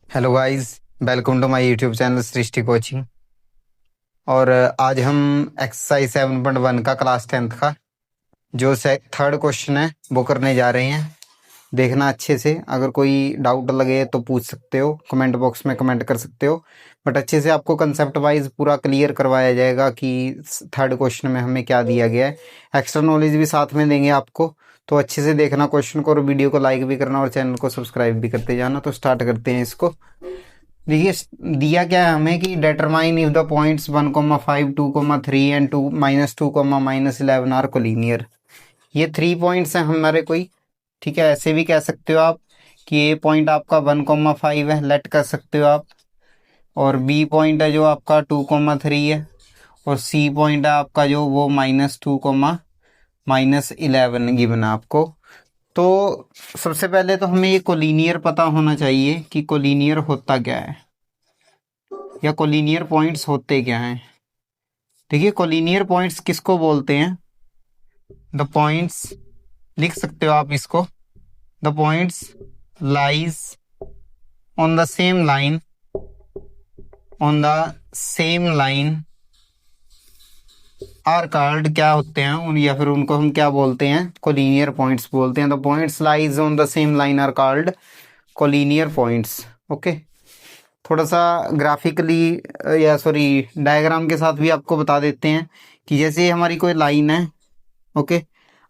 Hello guys, welcome to my YouTube channel Srishti coaching. और आज हम एक्सरसाइज 7.1 का क्लास 10th का जो थर्ड क्वेश्चन है वो करने जा रहे हैं। देखना अच्छे से, अगर कोई डाउट लगे तो पूछ सकते हो, कमेंट बॉक्स में कमेंट कर सकते हो। बट अच्छे से आपको कंसेप्ट वाइज पूरा क्लियर करवाया जाएगा कि थर्ड क्वेश्चन में हमें क्या दिया गया है। एक्स्ट्रा नॉलेज भी साथ में देंगे आपको, तो अच्छे से देखना क्वेश्चन को और वीडियो को लाइक भी करना और चैनल को सब्सक्राइब भी करते जाना। तो स्टार्ट करते हैं इसको। देखिए, दिया क्या है हमें कि determine if the points 1,5, 2,3 and 2 -2, -11 are collinear. ये 3 पॉइंट्स हैं हमारे कोई। ठीक है, ऐसे भी कह सकते हो आप कि ए पॉइंट आपका 1,5 है, लेट कर सकते हो आप। और बी पॉइंट है जो आपका 2,3 है, और सी पॉइंट है आपका जो वो -2, -11 गिवन है आपको। तो सबसे पहले तो हमें ये कोलिनियर पता होना चाहिए कि कोलिनियर होता क्या है या कोलिनियर पॉइंट्स होते क्या हैं। देखिए, कोलिनियर पॉइंट्स किसको बोलते हैं? द पॉइंट्स, लिख सकते हो आप इसको, the points lies on the same line, on the same line are called, क्या होते हैं उन, या फिर उनको हम क्या बोलते हैं? कोलिनियर पॉइंट्स बोलते हैं। The points lies on the same line are called collinear points. Okay, थोड़ा सा ग्राफिकली या सॉरी डायग्राम के साथ भी आपको बता देते हैं कि जैसे हमारी कोई लाइन है। ओके,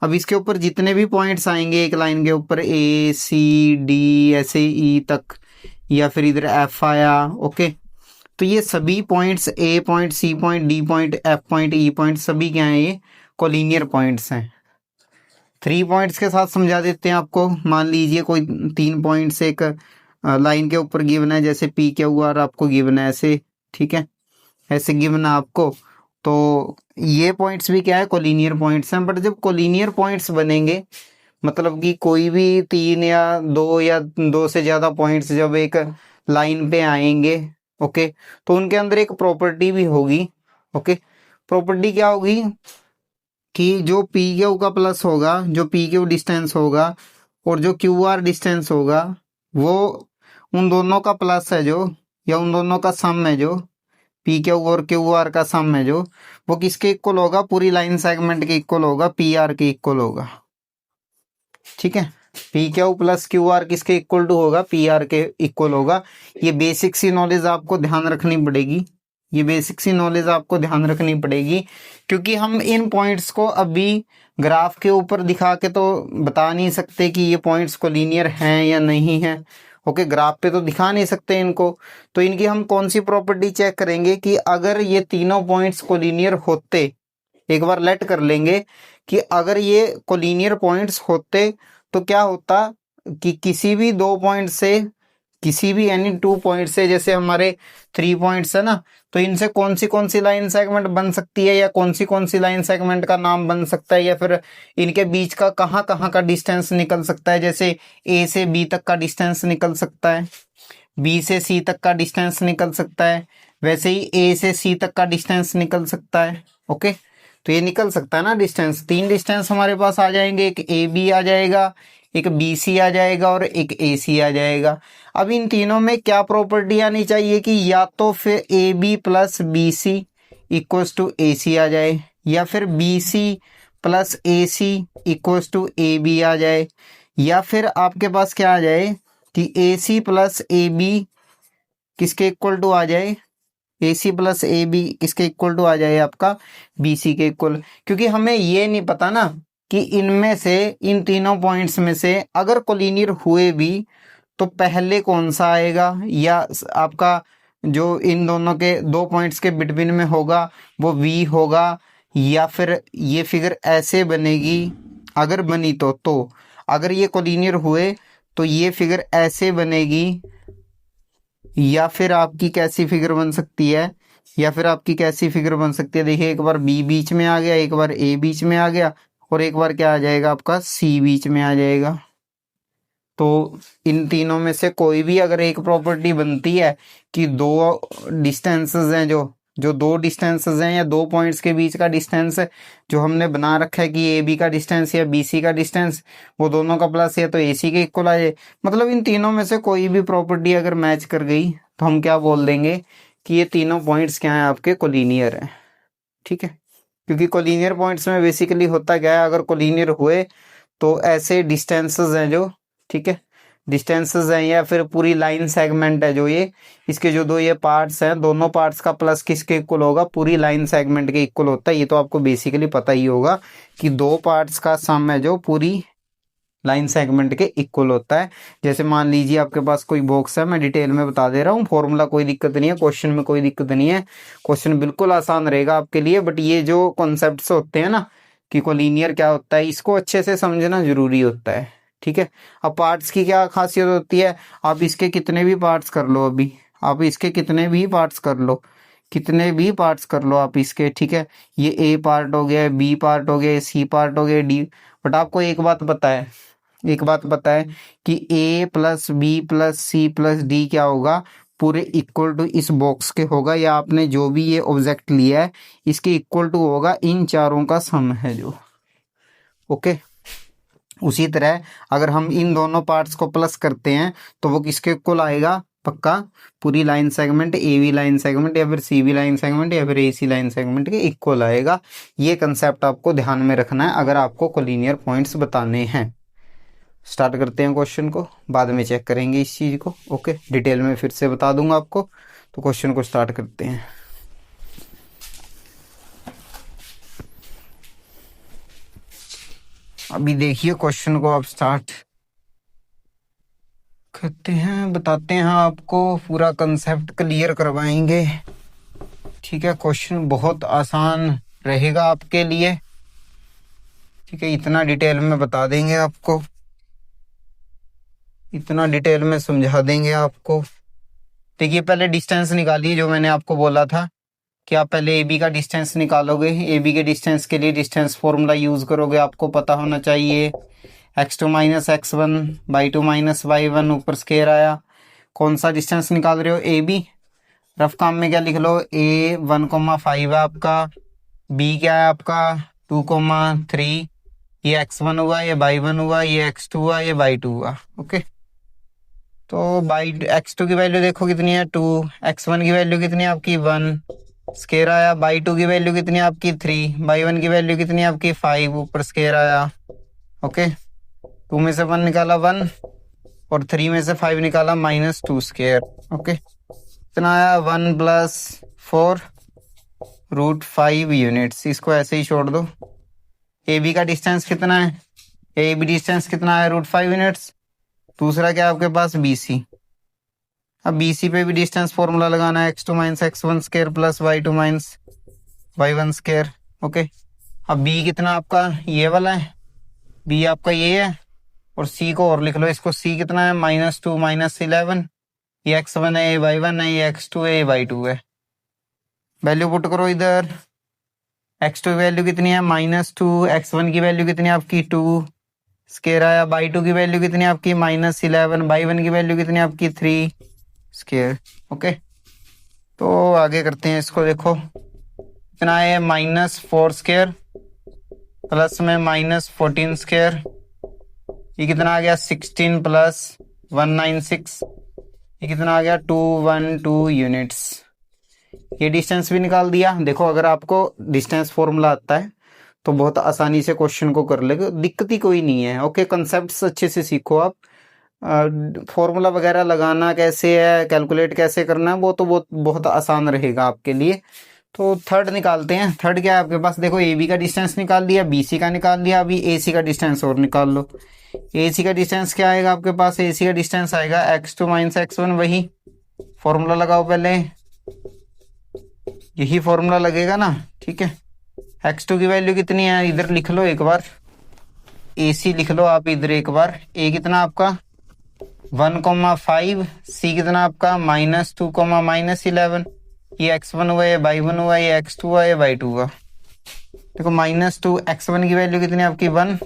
अब इसके ऊपर जितने भी पॉइंट्स आएंगे एक लाइन के ऊपर, ए सी डी ऐसे ई तक, या फिर इधर एफ आया। ओके, तो ये सभी points, A point, C point, D point, F point, E point, सभी क्या हैं? ये कोलिनियर पॉइंट्स हैं। 3 पॉइंट्स के साथ समझा देते हैं आपको। मान लीजिए कोई 3 पॉइंट्स एक लाइन के ऊपर गिवन है, जैसे पी क्यू आर आपको गिवन है ऐसे। ठीक है, ऐसे गिवन है आपको। तो ये पॉइंट्स भी क्या है? कोलिनियर पॉइंट्स हैं। बट जब कोलिनियर पॉइंट्स बनेंगे, मतलब कि कोई भी 3 या 2 से ज़्यादा पॉइंट्स जब एक लाइन पे आएंगे, ओके, तो उनके अंदर एक प्रॉपर्टी भी होगी। ओके, प्रॉपर्टी क्या होगी कि जो पी क्यू का प्लस होगा, जो पी क्यू डिस्टेंस होगा और जो क्यू आर डिस्टेंस होगा, वो उन दोनों का प्लस है जो, या उन दोनों का सम है जो, पी क्यू और क्यू आर का सम है जो, वो किसके इक्वल होगा? पूरी लाइन सेगमेंट के इक्वल होगा, पी आर के इक्वल होगा। ठीक है, P Q plus Q are किसके इक्वल टू होगा? पी आर के इक्वल होगा। ये बेसिक सी नॉलेज आपको ध्यान रखनी पड़ेगी, ये बेसिक सी नॉलेज आपको ध्यान रखनी पड़ेगी, क्योंकि हम इन पॉइंट्स को अभी ग्राफ के ऊपर दिखा के तो बता नहीं सकते कि ये पॉइंट्स कोलिनियर हैं या नहीं है। ओके, ग्राफ पे तो दिखा नहीं सकते इनको। तो इनकी हम कौन सी प्रॉपर्टी चेक करेंगे कि अगर ये तीनों पॉइंट्स कोलिनियर होते, एक बार लेट कर लेंगे कि अगर ये कोलिनियर पॉइंट्स होते तो क्या होता कि किसी भी 2 पॉइंट से, किसी भी यानी 2 पॉइंट से, जैसे हमारे 3 पॉइंट्स है ना, तो इनसे कौन सी लाइन सेगमेंट बन सकती है, या कौन सी लाइन सेगमेंट का नाम बन सकता है, या फिर इनके बीच का कहाँ कहाँ का डिस्टेंस निकल सकता है। जैसे ए से बी तक का डिस्टेंस निकल सकता है, बी से सी तक का डिस्टेंस निकल सकता है, वैसे ही ए से सी तक का डिस्टेंस निकल सकता है। ओके, तो ये निकल सकता है ना डिस्टेंस। 3 डिस्टेंस हमारे पास आ जाएंगे, एक ए बी आ जाएगा, एक बी सी आ जाएगा और एक ए सी आ जाएगा। अब इन तीनों में क्या प्रॉपर्टी आनी चाहिए कि या तो फिर A B plus B C equals to A C आ जाए, या फिर B C plus A C equals to A B आ जाए, या फिर आपके पास क्या आ जाए कि A C plus A B किसके इक्वल टू आ जाए? A C plus A B किसके इक्वल टू आ जाए? आपका बी सी के इक्वल। क्योंकि हमें ये नहीं पता ना कि इनमें से, इन तीनों पॉइंट्स में से अगर कोलिनियर हुए भी तो पहले कौन सा आएगा, या आपका जो इन दोनों के 2 पॉइंट्स के बिटवीन में होगा वो वी होगा, या फिर ये फिगर ऐसे बनेगी अगर बनी तो अगर ये कोलिनियर हुए तो ये फिगर ऐसे बनेगी, या फिर आपकी कैसी फिगर बन सकती है, या फिर आपकी कैसी फिगर बन सकती है? देखिए, एक बार बी बीच में आ गया, एक बार ए बीच में आ गया, और एक बार क्या आ जाएगा? आपका सी बीच में आ जाएगा। तो इन तीनों में से कोई भी अगर एक प्रॉपर्टी बनती है कि 2 डिस्टेंसेस हैं, जो जो दो डिस्टेंसेस हैं या दो पॉइंट्स के बीच का डिस्टेंस जो हमने बना रखा है कि ए बी का डिस्टेंस या बी सी का डिस्टेंस, वो दोनों का प्लस या तो ए सी के इक्वल आ जाए। मतलब इन तीनों में से कोई भी प्रॉपर्टी अगर मैच कर गई तो हम क्या बोल देंगे कि ये तीनों पॉइंट्स क्या हैं, आपके कोलिनियर हैं। ठीक है, क्योंकि कोलिनियर पॉइंट्स में बेसिकली होता क्या है, अगर कोलिनियर हुए तो ऐसे डिस्टेंसेस हैं जो, ठीक है, डिस्टेंसेस हैं या फिर पूरी लाइन सेगमेंट है जो ये, इसके जो दो ये पार्ट्स हैं, दोनों पार्ट्स का प्लस किसके इक्वल होगा, पूरी लाइन सेगमेंट के इक्वल होता है। ये तो आपको बेसिकली पता ही होगा कि दो पार्ट्स का सम है जो पूरी लाइन सेगमेंट के इक्वल होता है। जैसे मान लीजिए आपके पास कोई बॉक्स है, मैं डिटेल में बता दे रहा हूँ, फॉर्मूला कोई दिक्कत नहीं है, क्वेश्चन में कोई दिक्कत नहीं है, क्वेश्चन बिल्कुल आसान रहेगा आपके लिए। बट ये जो कॉन्सेप्ट्स होते हैं ना कि कोलिनियर क्या होता है, इसको अच्छे से समझना जरूरी होता है। ठीक है, अब पार्ट्स की क्या खासियत होती है, आप इसके कितने भी पार्ट्स कर लो, अभी आप इसके कितने भी पार्ट्स कर लो, कितने भी पार्ट्स कर लो आप इसके, ठीक है, ये ए पार्ट हो गया, बी पार्ट हो गया, सी पार्ट हो गया, डी। बट आपको एक बात पता है, एक बात पता है कि A plus B plus C plus D क्या होगा, पूरे इक्वल टू इस बॉक्स के होगा, या आपने जो भी ये ऑब्जेक्ट लिया है इसके इक्वल टू होगा इन चारों का सम है जो। ओके, उसी तरह अगर हम इन दोनों पार्ट्स को प्लस करते हैं तो वो किसके इक्वल आएगा, पक्का पूरी line segment, A B line segment या फिर सी बी लाइन सेगमेंट या फिर ए सी लाइन सेगमेंट के इक्वल आएगा। ये कंसेप्ट आपको ध्यान में रखना है अगर आपको कोलिनियर पॉइंट्स बताने हैं। स्टार्ट करते हैं क्वेश्चन को, बाद में चेक करेंगे इस चीज़ को। ओके, डिटेल में फिर से बता दूंगा आपको, तो क्वेश्चन को स्टार्ट करते हैं। अभी देखिए क्वेश्चन को आप स्टार्ट करते हैं, बताते हैं आपको, पूरा कंसेप्ट क्लियर करवाएंगे। ठीक है, क्वेश्चन बहुत आसान रहेगा आपके लिए। ठीक है, इतना डिटेल में बता देंगे आपको, इतना डिटेल में समझा देंगे आपको। देखिए पहले डिस्टेंस निकालिए, जो मैंने आपको बोला था कि आप पहले ए बी का डिस्टेंस निकालोगे। ए बी के डिस्टेंस के लिए डिस्टेंस फॉर्मूला यूज़ करोगे, आपको पता होना चाहिए x2 minus x1 by 2 minus y1 ऊपर स्केयर आया। कौन सा डिस्टेंस निकाल रहे हो, ए बी। रफ काम में क्या लिख लो, ए 1,5 है आपका, बी क्या है आपका 2,3, ये x1 हुआ, ये y1 हुआ, ये x2 हुआ, ये y2 हुआ। ओके, तो बाई x2 की वैल्यू देखो कितनी है 2, x1 की वैल्यू कितनी है आपकी 1, स्केयर आया। बाई 2 की वैल्यू कितनी है आपकी 3, बाई 1 की वैल्यू कितनी है आपकी 5, ऊपर स्केयर आया। ओके, 2 में से 1 निकाला 1 और 3 में से 5 निकाला -2 स्केयर। ओके, कितना आया 1 + 4 √5 यूनिट्स। इसको ऐसे ही छोड़ दो। ए बी का डिस्टेंस कितना है, ए बी डिस्टेंस कितना है √5 यूनिट्स। दूसरा क्या आपके पास बी सी। अब बी सी पे भी डिस्टेंस फॉर्मूला लगाना है, x2 minus x1 square plus y2 minus y1 square. Okay, अब बी कितना आपका ये वाला है, बी आपका ये है, और सी को और लिख लो, इसको सी कितना है -2 -11, ये x1 है, ये y1 है, ये x2 है, ये y2 है। वैल्यू पुट करो इधर, x2 की वैल्यू कितनी है -2, x1 की वैल्यू कितनी है आपकी 2 स्केयर आया, y2 की वैल्यू कितनी है आपकी -11, y1 की वैल्यू कितनी है आपकी 3 स्केयर। ओके, तो आगे करते हैं इसको। देखो कितना है -4 स्केयर प्लस में -14 स्केयर, ये कितना आ गया 16 + 196, ये कितना आ गया 212 यूनिट्स। ये डिस्टेंस भी निकाल दिया। देखो अगर आपको डिस्टेंस फॉर्मूला आता है तो बहुत आसानी से क्वेश्चन को कर लेगा, दिक्कत ही कोई नहीं है। ओके, कंसेप्ट्स अच्छे से सीखो आप, फॉर्मूला वगैरह लगाना कैसे है, कैलकुलेट कैसे करना है, वो तो बहुत आसान रहेगा आपके लिए। तो थर्ड निकालते हैं। थर्ड क्या है आपके पास, देखो ए बी का डिस्टेंस निकाल दिया, बी सी का निकाल दिया, अभी ए सी का डिस्टेंस और निकाल लो। ए सी का डिस्टेंस क्या आएगा आपके पास, ए सी का डिस्टेंस आएगा x2 माइनस x1, वही फॉर्मूला लगाओ पहले, यही फॉर्मूला लगेगा ना। ठीक है, x2 की वैल्यू कितनी है इधर लिख लो एक बार, ए सी लिख लो आप इधर एक बार। ए कितना आपका 1,5, सी कितना आपका -2, -11, ये x1 हुआ, ये y1 हुआ, ये x2 हुआ, ये y2 हुआ। देखो -2, x1 की वैल्यू कितनी है आपकी 1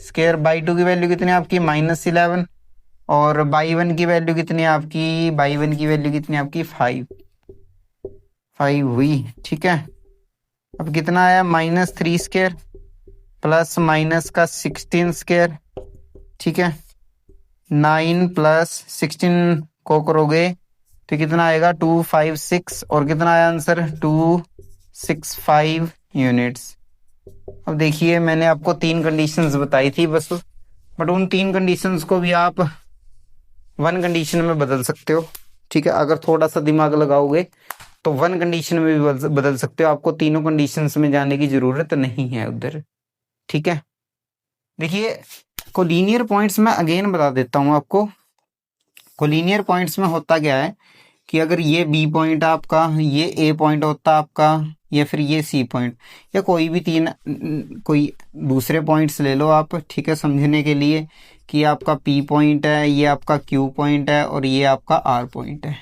स्केयर, y2 की वैल्यू कितनी है आपकी -11, और y1 की वैल्यू कितनी है आपकी, y1 की वैल्यू कितनी है आपकी 5। 5 हुई, ठीक है। अब कितना आया, -3² प्लस माइनस का 16 स्क्वायर, ठीक है। 9 प्लस 16 को करोगे तो कितना आएगा 256, और कितना आया आंसर 265 यूनिट्स। अब देखिए मैंने आपको 3 कंडीशंस बताई थी बस, बट उन 3 कंडीशंस को भी आप 1 कंडीशन में बदल सकते हो, ठीक है। अगर थोड़ा सा दिमाग लगाओगे तो 1 कंडीशन में भी बदल सकते हो, आपको तीनों कंडीशंस में जाने की जरूरत नहीं है उधर, ठीक है। देखिए कोलिनियर पॉइंट्स में अगेन बता देता हूं आपको। कोलिनियर पॉइंट्स में होता क्या है कि अगर ये बी पॉइंट आपका, ये ए पॉइंट होता आपका, या फिर ये सी पॉइंट, या कोई भी कोई दूसरे पॉइंट्स ले लो आप, ठीक है, समझने के लिए कि आपका पी पॉइंट है, ये आपका क्यू पॉइंट है, और ये आपका आर पॉइंट है।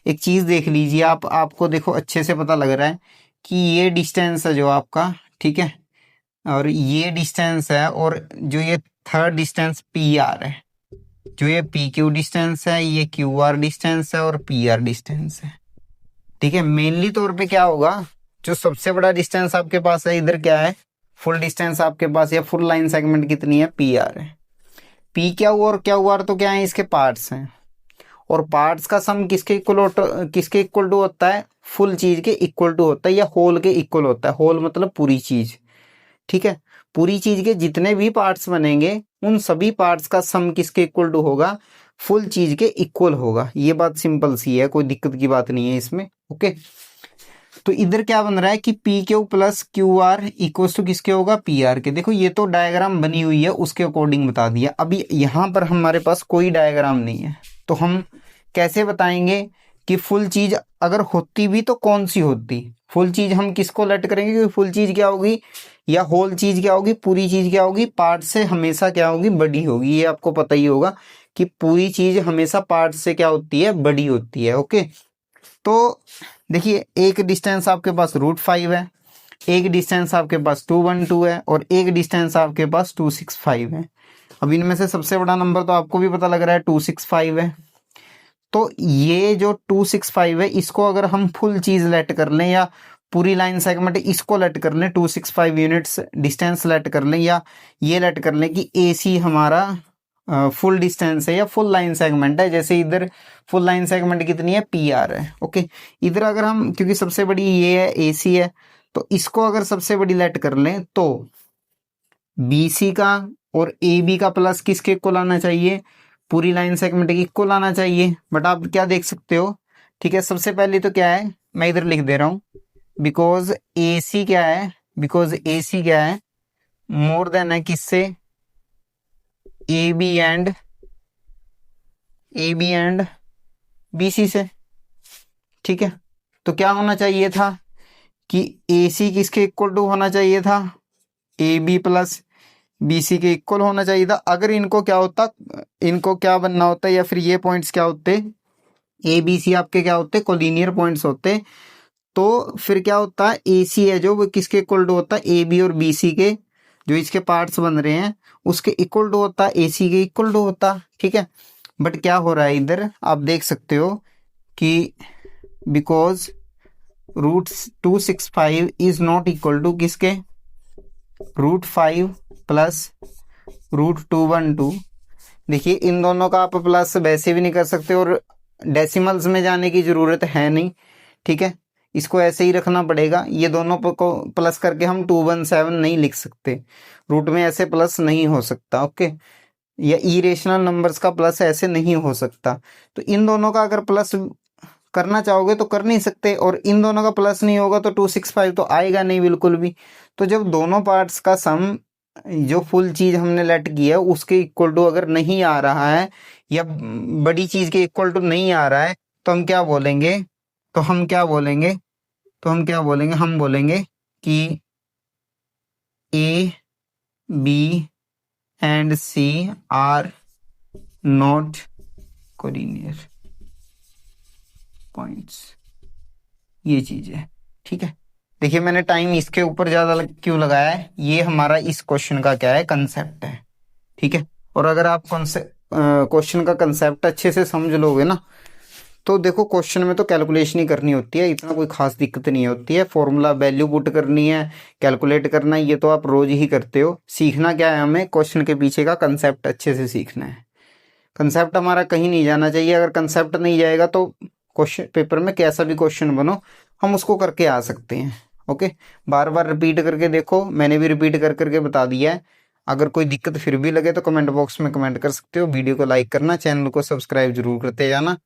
एक चीज देख लीजिए आप, आपको देखो अच्छे से पता लग रहा है कि ये डिस्टेंस है जो आपका, ठीक है, और ये डिस्टेंस है, और जो ये थर्ड डिस्टेंस पी आर है, जो ये पी क्यू डिस्टेंस है, ये क्यू आर डिस्टेंस है, और पी आर डिस्टेंस है, ठीक है। मेनली तौर पे क्या होगा, जो सबसे बड़ा डिस्टेंस आपके पास है इधर क्या है, फुल डिस्टेंस आपके पास, या फुल लाइन सेगमेंट कितनी है, पी आर है। पी क्या हुआ और क्या हुआ तो क्या है, इसके पार्ट्स हैं, और पार्ट्स का सम किसके इक्वल टू होता है, फुल चीज के इक्वल टू होता है, या होल के इक्वल होता है। होल मतलब पूरी चीज, ठीक है। पूरी चीज के जितने भी पार्ट्स बनेंगे उन सभी पार्ट्स का सम किसके इक्वल टू होगा, फुल चीज के इक्वल होगा। ये बात सिंपल सी है, कोई दिक्कत की बात नहीं है इसमें, ओके। तो इधर क्या बन रहा है कि P Q plus Q R equal to किसके होगा, पी आर के। देखो ये तो डायग्राम बनी हुई है उसके अकॉर्डिंग बता दिया। अभी यहाँ पर हमारे पास कोई डायग्राम नहीं है, तो हम कैसे बताएंगे कि फुल चीज अगर होती भी तो कौन सी होती। फुल चीज हम किसको लेट करेंगे, क्योंकि फुल चीज क्या होगी, या होल चीज क्या होगी, पूरी चीज क्या होगी, पार्ट से हमेशा क्या होगी, बड़ी होगी। ये आपको पता ही होगा कि पूरी चीज हमेशा पार्ट से क्या होती है, बड़ी होती है, ओके। तो देखिए एक डिस्टेंस आपके पास √5 है, एक डिस्टेंस आपके पास 212 है, और एक डिस्टेंस आपके पास 265 है। अब इनमें से सबसे बड़ा नंबर तो आपको भी पता लग रहा है 265 है। तो ये जो 265 है इसको अगर हम फुल चीज लेट कर लें, या पूरी लाइन सेगमेंट इसको लेट कर लें, 265 यूनिट्स डिस्टेंस लेट कर लें, या ये लेट कर लें कि ए सी हमारा फुल डिस्टेंस है या फुल लाइन सेगमेंट है। जैसे इधर फुल लाइन सेगमेंट कितनी है, पी आर है, ओके। इधर अगर हम, क्योंकि सबसे बड़ी ये है, ए सी है, तो इसको अगर सबसे बड़ी लेट कर लें तो बी सी का और ए बी का प्लस किसके इक्वल आना चाहिए, पूरी लाइन सेगमेंट की इक्वल आना चाहिए। बट आप क्या देख सकते हो, ठीक है, सबसे पहले तो क्या है, मैं इधर लिख दे रहा हूं, बिकॉज ए सी क्या है, बिकॉज ए सी क्या है, मोर देन है किससे, A B and B C से, ठीक है। तो क्या होना चाहिए था कि ए सी किसके इक्वल टू होना चाहिए था, A B plus B C के इक्वल होना चाहिए था। अगर इनको क्या होता, इनको क्या बनना होता, या फिर ये पॉइंट्स क्या होते, ए बी सी आपके क्या होते, कोलिनियर पॉइंट्स होते। तो फिर क्या होता है, ए सी है जो वो किसके इक्वल टू होता है, ए बी और बी सी के जो इसके पार्ट्स बन रहे हैं उसके इक्वल टू होता, ए सी के इक्वल टू होता, ठीक है। बट क्या हो रहा है इधर आप देख सकते हो कि because √265 is not equal to किसके, √5 प्लस √212। देखिए इन दोनों का आप प्लस वैसे भी नहीं कर सकते, और डेसिमल्स में जाने की जरूरत है नहीं, ठीक है। इसको ऐसे ही रखना पड़ेगा। ये दोनों को प्लस करके हम 217 नहीं लिख सकते, रूट में ऐसे प्लस नहीं हो सकता, ओके। या इरेशनल नंबर्स का प्लस ऐसे नहीं हो सकता। तो इन दोनों का अगर प्लस करना चाहोगे तो कर नहीं सकते, और इन दोनों का प्लस नहीं होगा तो 265 तो आएगा नहीं बिल्कुल भी। तो जब दोनों पार्ट्स का सम जो फुल चीज हमने लेट की है उसके इक्वल टू अगर नहीं आ रहा है, या बड़ी चीज के इक्वल टू नहीं आ रहा है, तो हम क्या बोलेंगे, हम बोलेंगे कि A B and C are not collinear points. ये चीज है, ठीक है। देखिए मैंने टाइम इसके ऊपर ज्यादा क्यों लगाया है, ये हमारा इस क्वेश्चन का क्या है, कंसेप्ट है, ठीक है। और अगर आप क्वेश्चन का कंसेप्ट अच्छे से समझ लोगे ना, तो देखो क्वेश्चन में तो कैलकुलेशन ही करनी होती है, इतना कोई खास दिक्कत नहीं होती है। फॉर्मूला वैल्यू पुट करनी है, कैलकुलेट करना है, ये तो आप रोज ही करते हो। सीखना क्या है हमें, क्वेश्चन के पीछे का कंसेप्ट अच्छे से सीखना है। कंसेप्ट हमारा कहीं नहीं जाना चाहिए। अगर कंसेप्ट नहीं जाएगा तो क्वेश्चन पेपर में कैसा भी क्वेश्चन बनो हम उसको करके आ सकते हैं। ओके, बार बार रिपीट करके देखो, मैंने भी रिपीट कर करके बता दिया है। अगर कोई दिक्कत फिर भी लगे तो कमेंट बॉक्स में कमेंट कर सकते हो। वीडियो को लाइक करना, चैनल को सब्सक्राइब जरूर करते जाना,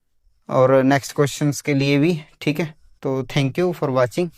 और नेक्स्ट क्वेश्चंस के लिए भी। ठीक है, तो थैंक यू फॉर वॉचिंग।